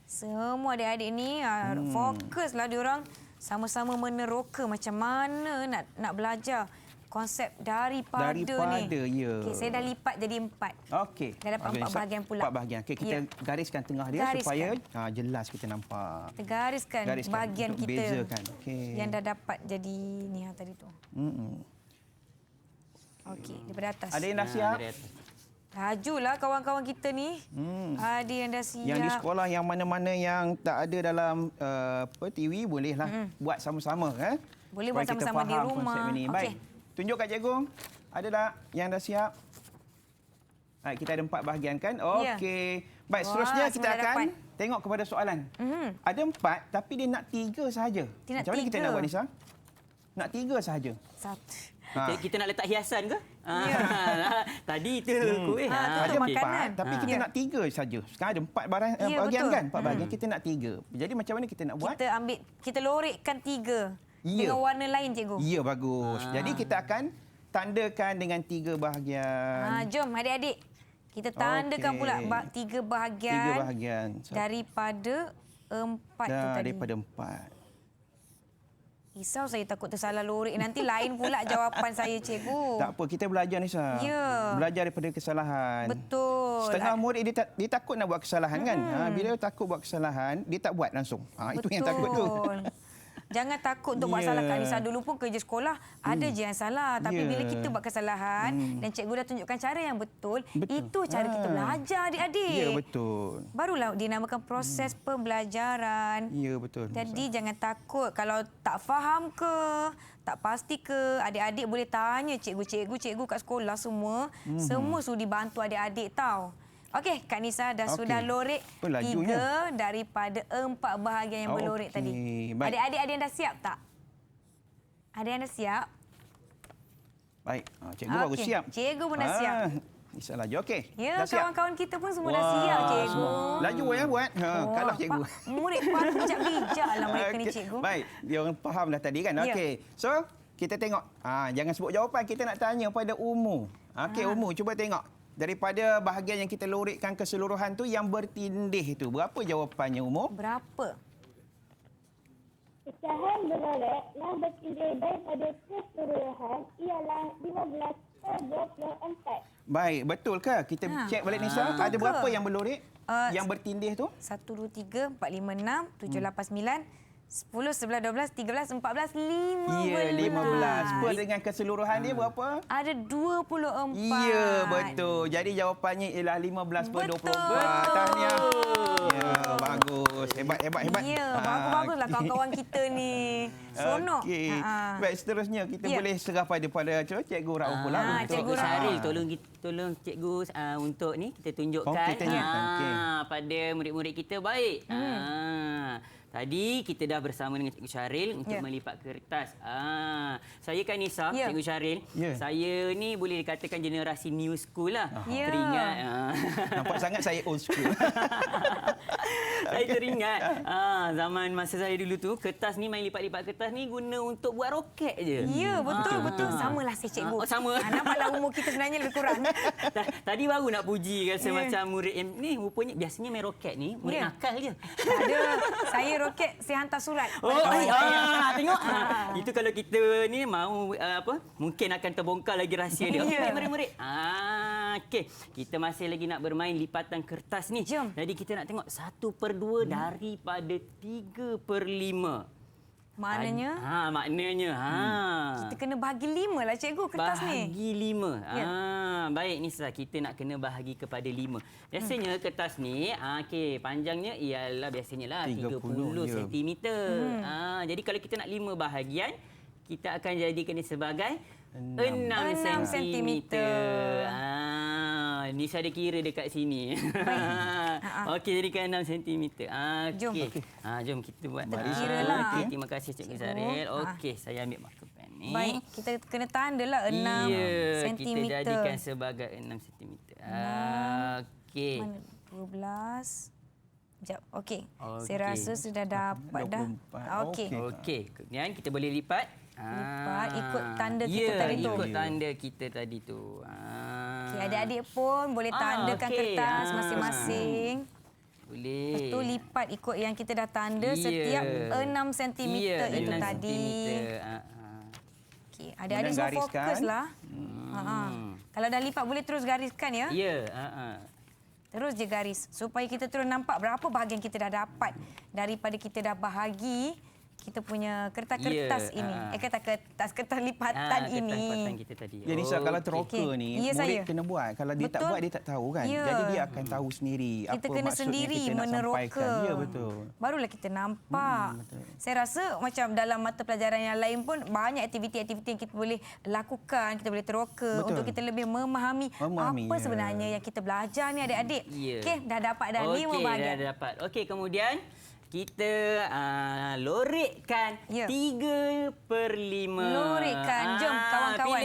Semua adik-adik ni fokuslah diorang sama-sama meneroka macam mana nak belajar konsep daripada ni. Ya. Okey, saya dah lipat jadi 4. Okey. Dah dapat 4 bahagian pula. 4 bahagian. Okey, kita Ya. gariskan tengah dia Gariskan. supaya jelas kita nampak. Kita gariskan bahagian untuk kita bezakan. Okey. yang dah dapat jadi ni tadi tu. Okey, daripada atas. Ada yang dah siap? Lajulah kawan-kawan kita ni. Ada yang dah siap. Yang di sekolah yang mana-mana yang tak ada dalam TV bolehlah buat sama-sama Boleh supaya buat kita sama-sama di faham rumah. konsep ini. Okey. Baik. Tunjuk kat cikgu. Ada tak yang dah siap? Baik, kita ada 4 bahagian kan? Ya. Okey. Baik, Wah, seterusnya kita semua dah akan dapat. tengok kepada soalan. Ada 4 tapi dia nak 3 sahaja. Dia nak Macam mana kita 3? nak buat, Nisa? Nak 3 sahaja. Satu. Kita nak letak hiasan ke? Ya. Tadi tu kuih. Ada Tutup 4 makanan. tapi kita Ya. nak 3 saja. Sekarang ada 4 Ya, bahagian betul. kan? 4 bahagian kita nak 3. Jadi macam mana kita nak buat? Kita lorekkan 3 Ya. dengan warna lain, cikgu. Ya, bagus. Jadi kita akan tandakan dengan 3 bahagian. Jom adik-adik. Kita tandakan Okey. pula 3 bahagian, 3 bahagian. daripada 4 tu tadi. Daripada 4. Risau saya takut tersalah lorek. Nanti lain pula jawapan saya, cikgu. Tak apa, kita belajar, Nisa. Ya. Belajar daripada kesalahan. Betul. Setengah murid dia takut nak buat kesalahan kan. Bila takut buat kesalahan, dia tak buat langsung. Itu yang takut tu. Jangan takut untuk buat Ya. salah. Kak Nisa dulu pun kerja sekolah ada je yang salah. Tapi Ya. bila kita buat kesalahan dan cikgu dah tunjukkan cara yang betul, itu cara kita belajar adik-adik. Ya, betul. Barulah dinamakan proses pembelajaran. Ya, betul. Jadi jangan takut kalau tak faham ke, tak pasti ke, adik-adik boleh tanya cikgu kat sekolah semua. Semua sudi bantu adik-adik tahu. Okey, Kak Nisa sudah lorek Apa lajunya? 3 daripada 4 bahagian yang berlorek Okey, tadi. baik. Adik-adik ada yang dah siap tak? Ada yang dah siap? Baik, cikgu baru Okey, siap. cikgu pun dah siap. Nisa laju. Okey. Ya, dah siap? kawan-kawan kita pun semua dah siap, cikgu. Semua. Laju ya buat. Kalah cikgu. Murid patut bijak lah mereka ni, Okey, cikgu. Baik, dia orang faham dah tadi kan. Ya. Okey. So, kita tengok. Jangan sebut jawapan, kita nak tanya pada Umur. Okey, Umur cuba tengok. Daripada bahagian yang kita lorekkan keseluruhan tu yang bertindih tu, berapa jawapannya, Umur? Berapa? Pecahan berlorek yang bertindih daripada keseluruhan ialah 15/24. Baik, betul ke? Kita cek balik Nisa, betul ada ke? berapa yang berlorek? Yang bertindih tu? 1, 2, 3, 4, 5, 6, 7, 8, 9, 10, 11, 12, 13, 14, 15. Ya, 15. Per dengan keseluruhan dia berapa? Ada 24. Ya, betul. Jadi jawapannya ialah 15/24. Betul. Tahniah. Ya, bagus. Hebat. Ya, bagus-baguslah kawan-kawan kita ni. Seronok. Okey. Baik, seterusnya kita Ya. boleh serah pada Cikgu Rauf pula. untuk- Cikgu Rauf. Syaril, tolong cikgu untuk ni kita tunjukkan kita tunjukkan, okey. pada murid-murid kita baik. Tadi kita dah bersama dengan Cikgu Syaril untuk melipat kertas. Saya kan Nisa, Ya. Cikgu Syaril. Ya. Saya ni boleh dikatakan generasi new school lah. Ya. Teringat. Nampak sangat saya old school. Saya teringat zaman masa saya dulu tu, kertas ni main lipat-lipat kertas ni guna untuk buat roket je. Ya, betul. Samalah saya cikgu. Sama. Nampaklah umur kita sebenarnya lebih kurang. Tadi baru nak puji rasa macam murid yang ni rupanya biasanya main roket ni murid Ya. nakal je. Tak ada. Saya roket, saya hantar surat. Oh, pada kawan saya. tengok. Itu kalau kita ni mau mungkin akan terbongkar lagi rahsia dia. Okey, Ya. murid-murid. Okey, kita masih lagi nak bermain lipatan kertas ni. Jom. Jadi kita nak tengok 1/2 daripada 3/5. Maknanya? Maknanya. Kita kena bahagi 5 lah cikgu kertas ni. Bahagi 5. Ya. Baik Nisa, kita nak kena bahagi kepada 5. Biasanya kertas ni, panjangnya ialah biasanya lah 30 ya. cm. Jadi kalau kita nak 5 bahagian, kita akan jadikan dia sebagai 6 cm. Nisa ada kira dekat sini. Okey, jadikan 6 cm. Jom. Jom kita buat. Kiralah. Okey, terima kasih Cikgu Zaril. Okey, saya ambil marker pen ni. Baik, kita kena tanda lah 6 cm. Kita jadikan sebagai 6 cm. Okey. Mana? 12. Sekejap. Okey. Saya rasa sudah dapat dah. 24. Okey. Okey, kemudian kita boleh lipat. Lipat ikut tanda kita tadi tu. Ikut tanda kita tadi tu. Okey, adik-adik pun boleh tandakan okey. kertas masing-masing. Boleh. Lepas tu lipat ikut yang kita dah tanda setiap 6 cm itu 6 tadi. cm. Okey, adik-adik semua gariskan. fokuslah. Kalau dah lipat boleh terus gariskan ya. Ya. Terus je garis supaya kita terus nampak berapa bahagian kita dah dapat daripada kita dah bahagi kita punya kertas-kertas ini. Kertas lipatan ini. Lipatan kita tadi. Ya Nisa, kalau teroka Okey. ni Ya, murid saya. kena buat. Kalau dia tak Betul. buat dia tak tahu kan. Ya. Jadi dia akan tahu sendiri Kita apa kena maksudnya sendiri kita nak meneroka. sampaikan. Ya betul. Barulah kita nampak. Saya rasa macam dalam mata pelajaran yang lain pun banyak aktiviti-aktiviti yang kita boleh lakukan, kita boleh teroka Betul. untuk kita lebih memahami apa ya. sebenarnya yang kita belajar ni adik-adik. Ya. Okey, dah dapat dah 5 Okey, bahagian. dah dapat. Okey, kemudian kita lorekkan Ya. 3/5. Lorekkan. Jom, kawan-kawan.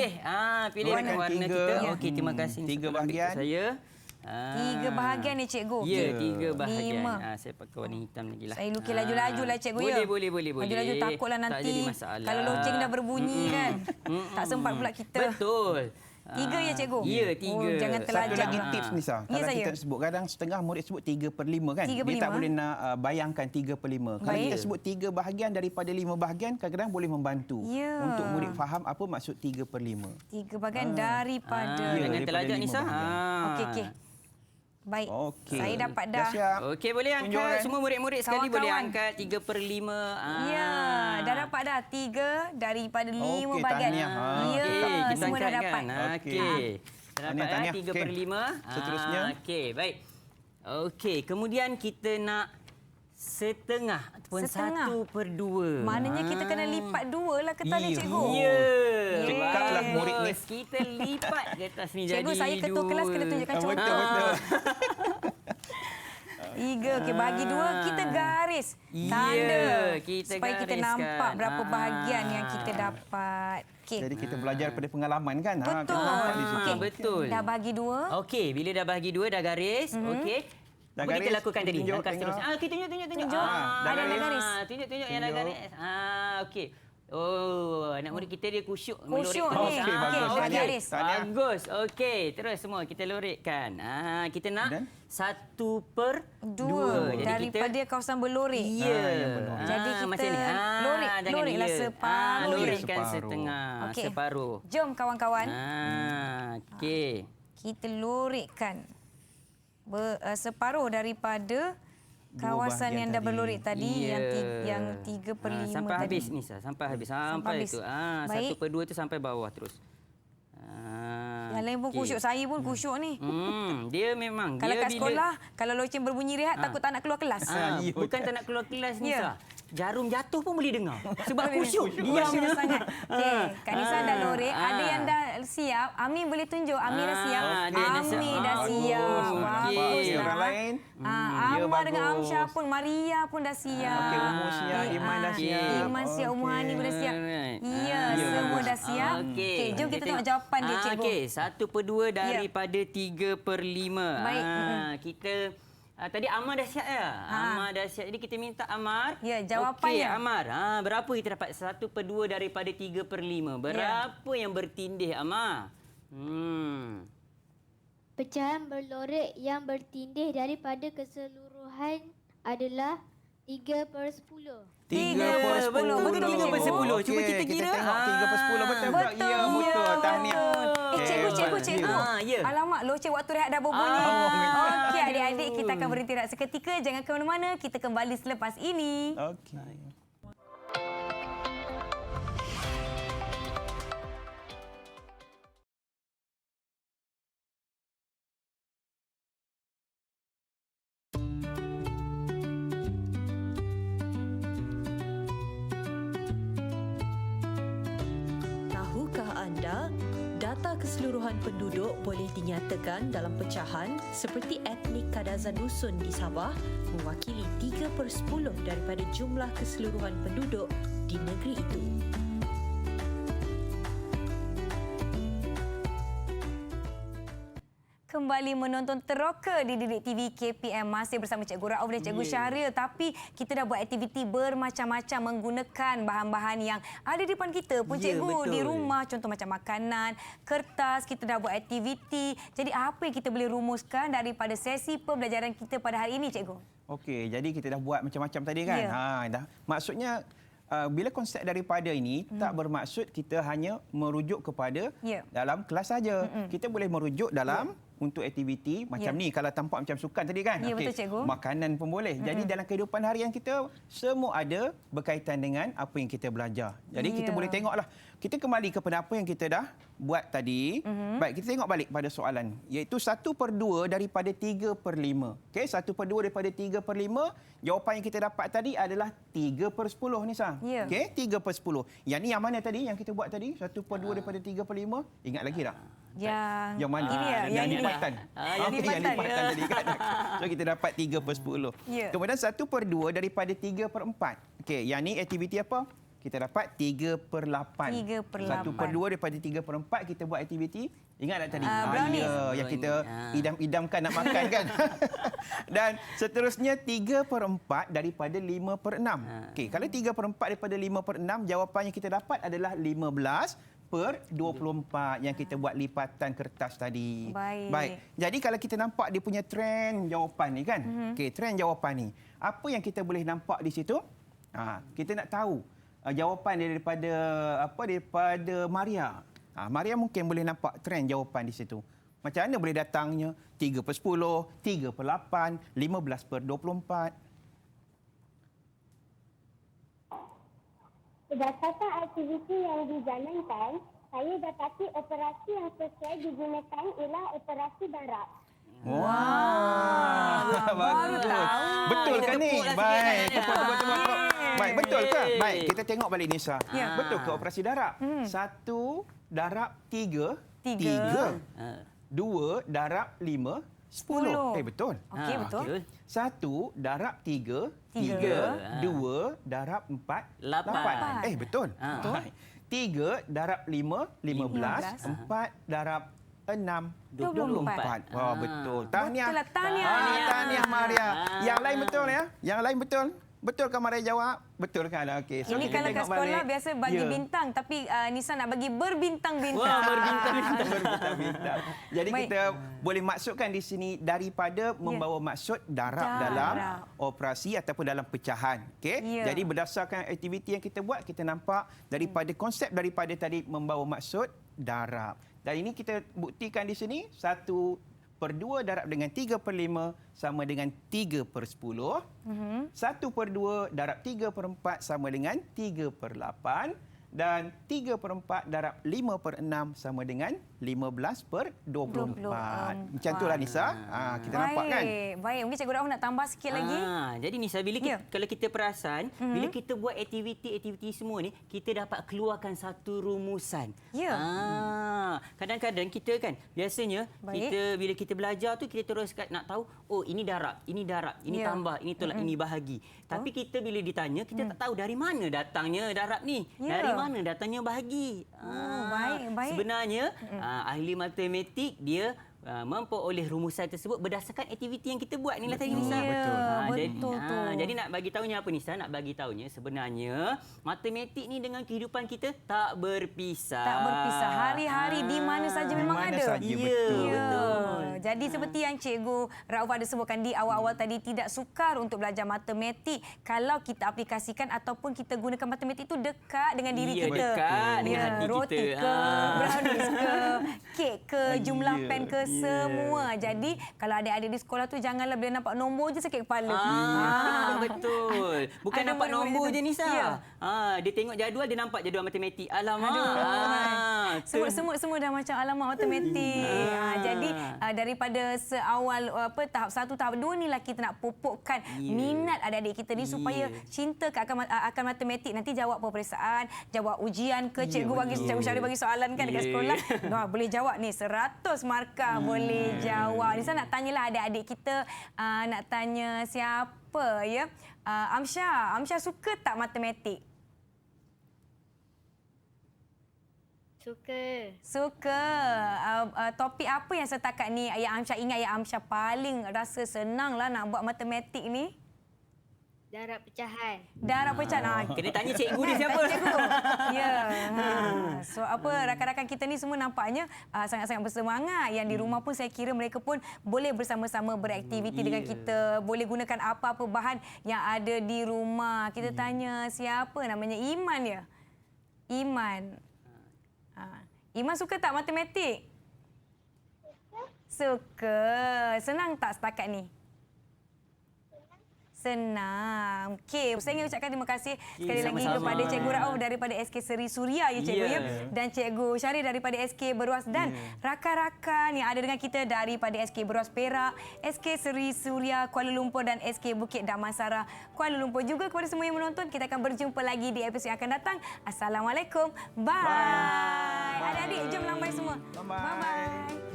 Pilih Lorekkan warna 3. kita. Ya. Okey, terima kasih. 3 Tolong bahagian. ambil saya. 3 bahagian ni cikgu. Ya, Okey. 3 bahagian. 5. Saya pakai warna hitam lagi lah. Saya lukis laju-laju lah cikgu ya. Boleh. Laju-laju takutlah Tak nanti jadi masalah. kalau loceng dah berbunyi kan. Tak sempat pula kita. Betul. 3 ya cikgu? Ya, 3. Oh, jangan Satu terlajak. lagi tips Nisa. Ya, Kalau saya. kita sebut kadang setengah murid sebut 3/5 kan. 3/5. Dia tak boleh nak bayangkan 3/5. Kalau Baik. kita sebut 3 bahagian daripada 5 bahagian kadang-kadang boleh membantu Ya. untuk murid faham apa maksud 3/5. 3 bahagian daripada. Ya, Jangan daripada terlajak 5 Nisa. Okey, okey. Baik. Okey. Saya dapat Dah dah. siap. Okey, boleh angkat. Tunjukkan. Semua murid-murid sekali boleh Kawan-kawan. angkat 3/5. Ya, dah dapat dah 3 daripada 5 Okey, bahagian. tahniah. Ya, Okey, kita semua dah angkat dapat. kan? Okey. Okey. Dah Tahniah, dapat tahniah. 3/5. Okey. Seterusnya. Okey, baik. Okey, kemudian kita nak setengah ataupun Setengah. 1/2. Maknanya kita kena lipat 2 lah kertas ni Ya. cikgu. Ya. Cekaplah murid ni. Kita lipat kertas ni Cikgu, jadi saya ketua 2. kelas kena tunjukkan contoh. Betul. 3. Okey, bagi 2 kita garis. Ya, Tanda. kita supaya kita gariskan. nampak berapa bahagian yang kita dapat. Okey. Jadi kita belajar daripada pengalaman kan. Betul. Kita nampak di situ. Okey. Betul. Dah bagi 2. Okey, bila dah bagi 2, dah garis. Okey. Dah Boleh kita garis, lakukan tadi. tunjuk, Langkah tengok. seterusnya. Kita tunjuk. Tunjuk. Dah Ada garis. garis. Tunjuk yang dah Tunjuk. garis. Okey. Oh, anak murid kita dia kusyuk Kusyuk melorek ni. terus. Okey, bagus. dah Tahniah. garis. Tahniah. Bagus. Okey, terus semua kita lorekkan. Kita nak Dan? 2 1/2. Jadi daripada kawasan berlorek. Ya. yang benar. Jadi kita macam ni. lorek- loriklah ya. separuh je. Lorekkan Separuh. setengah. Okey. Separuh. Jom kawan-kawan. Okey. Kita lorekkan separuh daripada kawasan bahagian yang dah tadi. berlorek tadi Ya. yang 3/5 sampai tadi. habis Nisa, sampai habis. Sampai habis. itu. Baik. 1/2 tu sampai bawah terus. Yang lain pun kusyuk, saya pun kusyuk ni. Dia memang Kalau dia kat sekolah, kalau loceng berbunyi rehat, takut tak nak keluar kelas. Ya, bukan tak nak keluar kelas Ya. Nisa. Jarum jatuh pun boleh dengar. Sebab kusyuk. Kusyuk Diamnya. sangat. Okey, Kak Nisa dah lorek. Ada yang dah siap. Ami boleh tunjuk. Ami dah siap. dia dah siap. Ami dah siap. Okey, Baguslah. orang lain. Ya, Amar dengan bagus. Amsyah pun, Maria pun dah siap. Okey, Umur siap, Iman dah siap. Iman siap, Umur Hani pun dah siap. Alright. Ya, semua dah siap. Okey. Okey, jom kita tengok jawapan dia, cikgu. Okey, 1/2 daripada 3/5. Baik. Kita tadi Amar dah siap ya? Amar dah siap. Jadi kita minta Amar. Ya, jawapannya. Okey, Amar. Berapa kita dapat 1/2 daripada 3/5? Berapa yang bertindih, Amar? Pecahan berlorek yang bertindih daripada keseluruhan adalah 3/10. 3/10. Betul, 3/10. Okey, Cuba kita kira. tengok 3/10 betul tak? Betul. Ya, betul. Tahniah. Cikgu. Ya. Alamak, loceng waktu rehat dah berbunyi. Okey, adik-adik, kita akan berhenti rehat seketika. Jangan ke mana-mana. Kita kembali selepas ini. Okey. Malaysia, data keseluruhan penduduk boleh dinyatakan dalam pecahan seperti etnik Kadazan Dusun di Sabah mewakili 3/10 daripada jumlah keseluruhan penduduk di negeri itu. Kembali menonton Teroka di Didik TV KPM, masih bersama Cikgu Rauf dan Cikgu Syahril. Tapi kita dah buat aktiviti bermacam-macam menggunakan bahan-bahan yang ada di depan kita pun Ya, Cikgu. betul. Di rumah contoh macam makanan, kertas, kita dah buat aktiviti. Jadi apa yang kita boleh rumuskan daripada sesi pembelajaran kita pada hari ini Cikgu? Okey, jadi kita dah buat macam-macam tadi kan. Ya. Dah. Maksudnya bila konsep daripada ini tak bermaksud kita hanya merujuk kepada Ya. dalam kelas saja. Kita boleh merujuk dalam untuk aktiviti macam ni. Kalau tampak macam sukan tadi kan. Ya, Okey, betul, Cikgu. makanan pun boleh. Jadi dalam kehidupan harian kita semua ada berkaitan dengan apa yang kita belajar. Jadi kita Ya. boleh tengoklah. Kita kembali kepada apa yang kita dah buat tadi. Baik, kita tengok balik pada soalan. Iaitu 1/2 daripada 3/5. Okey, 1/2 daripada 3/5. Jawapan yang kita dapat tadi adalah 3/10 Nisa. Ya. Okey, 3/10. Yang ni yang mana tadi yang kita buat tadi? 1/2 daripada 3/5. Ingat lagi tak? Yang mana? Ini ya, yang ini. lipatan. yang Okey, lipatan. lipatan tadi kan. So kita dapat 3/10. Ya. Kemudian 1/2 daripada 3/4. Okey, yang ni aktiviti apa? Kita dapat 3/8. 3/8. 1/2 daripada 3/4 kita buat aktiviti. Ingat tak tadi? brownies. Ya, yang kita Brownies. idam-idamkan nak makan kan. Dan seterusnya 3/4 daripada 5/6. Okey, kalau 3/4 daripada 5/6, jawapannya kita dapat adalah 15/24 yang kita buat lipatan kertas tadi. Baik. Jadi kalau kita nampak dia punya trend jawapan ni kan. Okey, trend jawapan ni. Apa yang kita boleh nampak di situ? Kita nak tahu jawapan daripada daripada Maria. Maria mungkin boleh nampak trend jawapan di situ. Macam mana boleh datangnya 3/10, 3/8, 15/24? Berdasarkan aktiviti yang dijalankan, saya dapati operasi yang sesuai digunakan ialah operasi darab. baru tahu. Betul Kita ke ni? tepuk lah sikit Baik, tangan dia. tepuk. Baik, betul ke? Baik, kita tengok balik Nisa. Ya. Betul ke operasi darab? 1 darab 3, Tiga. 3. 2 darab 5, 10. 10. Betul. Okey, betul. 1 darab 3, Tiga. 3. 2 darab 4, Lapan. 8. Betul. Betul. 3 darab 5, 15. 4 darab 6, 24. Wah, betul. Tahniah. Betul lah, tahniah. Tahniah Maria. Yang lain betul ya? Yang lain betul? Betul kan Maria jawab? Betul kan? Okey. So, Ini kita kalau kat tengok sekolah balik. biasa bagi Ya. bintang, tapi Nisa nak bagi berbintang-bintang. Wah, berbintang-bintang. Berbintang-bintang. Jadi Baik. kita boleh maksudkan di sini daripada membawa maksud darab Darab. dalam operasi ataupun dalam pecahan. Okey? Ya. Jadi berdasarkan aktiviti yang kita buat, kita nampak daripada konsep daripada tadi membawa maksud darab. Dan ini kita buktikan di sini 1/2 darab dengan 3/5 sama dengan 3/10. 1/2 darab 3/4 sama dengan 3/8. Dan 3/4 darab 5/6 sama dengan 15/24. Macam itulah Nisa. Kita nampak kan? Baik, mungkin Cikgu Rauf nak tambah sikit lagi. Jadi Nisa, bila kita, kalau kita perasan, bila kita buat aktiviti-aktiviti semua ni, kita dapat keluarkan satu rumusan. Ya. Kadang-kadang kita kan, biasanya kita bila kita belajar tu kita terus nak tahu, oh ini darab, ini Ya. tambah, ini tolak, ini bahagi. Tapi kita bila ditanya, kita tak tahu dari mana datangnya darab ni. Ya. Dari mana datangnya bahagi. Baik. Sebenarnya ahli matematik dia memperoleh rumusan tersebut berdasarkan aktiviti yang kita buat ni lah tadi Nisa. Betul tu. Jadi nak bagi tahunya apa Nisa? Nak bagi tahunya sebenarnya matematik ni dengan kehidupan kita tak berpisah. Tak berpisah. Hari-hari di mana saja memang mana ada. saja, Ya, betul. betul. Jadi seperti yang Cikgu Rauf ada sebutkan di awal-awal tadi, tidak sukar untuk belajar matematik kalau kita aplikasikan ataupun kita gunakan matematik itu dekat dengan diri Ya, kita. dekat dengan hati roti kita. ke, brownies ke, kek ke, jumlah Ya, pen ke, semua. Jadi kalau adik-adik di sekolah tu janganlah bila nampak nombor je sakit kepala. Betul. Bukan Ada nampak murid-murid nombor tu. je Nisa. Ya. Dia tengok jadual, dia nampak jadual matematik. Alamak. Semua dah macam alamat matematik. Jadi daripada tahap 1, tahap 2 ni lah kita nak pupukkan minat adik-adik kita ni supaya cinta akan matematik. Nanti jawab peperiksaan, jawab ujian ke, Cikgu Syarif bagi soalan kan dekat sekolah. Boleh jawab ni 100 markah boleh jawab. Ni saya nak tanyalah adik-adik kita, nak tanya siapa ya? Amsyah suka tak matematik? Suka. Topik apa yang setakat ni yang Amsyah ingat yang Amsyah paling rasa senang lah nak buat matematik ni? Darab pecahan. Kena tanya cikgu dia siapa? Ya. So rakan-rakan kita ni semua nampaknya sangat-sangat bersemangat. Yang di rumah pun saya kira mereka pun boleh bersama-sama beraktiviti dengan kita. Boleh gunakan apa-apa bahan yang ada di rumah. Kita tanya siapa namanya? Iman ya? Iman. Iman suka tak matematik? Suka. Senang tak setakat ni? Senang. Okey, saya ingin ucapkan terima kasih sekali lagi kepada Cikgu Rauf daripada SK Seri Suria ya Cikgu ya, dan Cikgu Syarif daripada SK Beruas dan rakan-rakan yang ada dengan kita daripada SK Beruas Perak, SK Seri Suria Kuala Lumpur dan SK Bukit Damansara Kuala Lumpur. Juga kepada semua yang menonton, kita akan berjumpa lagi di episod yang akan datang. Assalamualaikum. Bye. Adik-adik jom lambai semua. Bye-bye.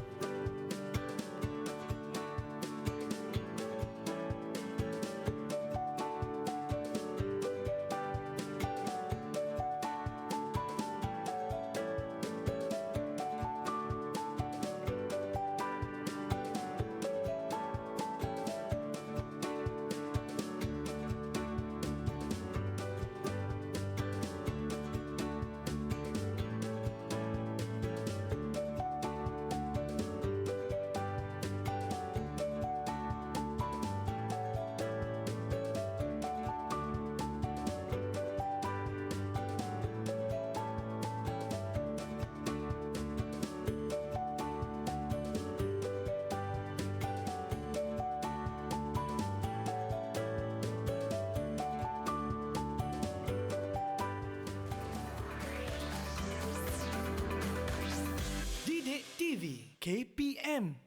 KPM